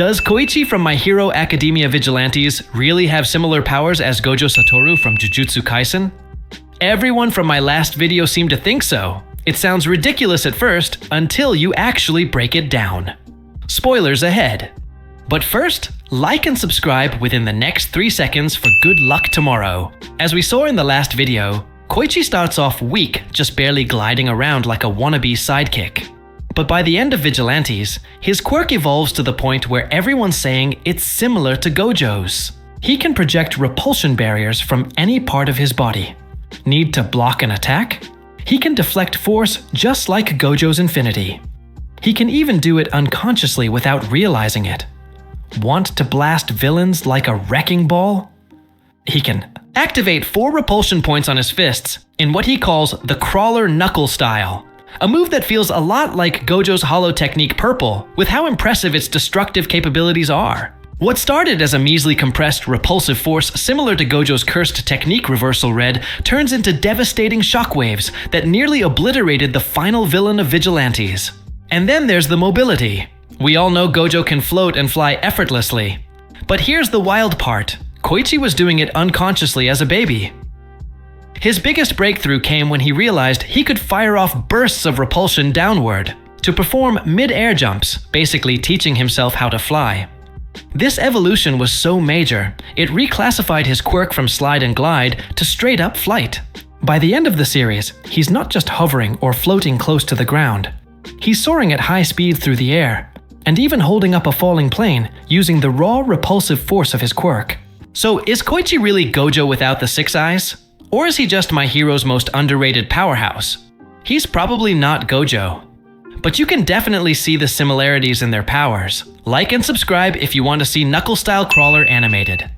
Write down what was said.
Does Koichi from My Hero Academia Vigilantes really have similar powers as Gojo Satoru from Jujutsu Kaisen? Everyone from my last video seemed to think so. It sounds ridiculous at first, until you actually break it down. Spoilers ahead. But first, like and subscribe within the next 3 seconds for good luck tomorrow. As we saw in the last video, Koichi starts off weak, just barely gliding around like a wannabe sidekick. But by the end of Vigilantes, his quirk evolves to the point where everyone's saying it's similar to Gojo's. He can project repulsion barriers from any part of his body. Need to block an attack? He can deflect force just like Gojo's Infinity. He can even do it unconsciously without realizing it. Want to blast villains like a wrecking ball? He can activate 4 repulsion points on his fists in what he calls the crawler knuckle style. A move that feels a lot like Gojo's hollow technique Purple, with how impressive its destructive capabilities are. What started as a measly compressed repulsive force similar to Gojo's cursed technique Reversal Red turns into devastating shockwaves that nearly obliterated the final villain of Vigilantes. And then there's the mobility. We all know Gojo can float and fly effortlessly. But here's the wild part. Koichi was doing it unconsciously as a baby. His biggest breakthrough came when he realized he could fire off bursts of repulsion downward to perform mid-air jumps, basically teaching himself how to fly. This evolution was so major, it reclassified his quirk from slide and glide to straight-up flight. By the end of the series, he's not just hovering or floating close to the ground. He's soaring at high speed through the air, and even holding up a falling plane using the raw repulsive force of his quirk. So is Koichi really Gojo without the 6 eyes? Or is he just My Hero's most underrated powerhouse? He's probably not Gojo. But you can definitely see the similarities in their powers. Like and subscribe if you want to see Knuckle Style Crawler animated.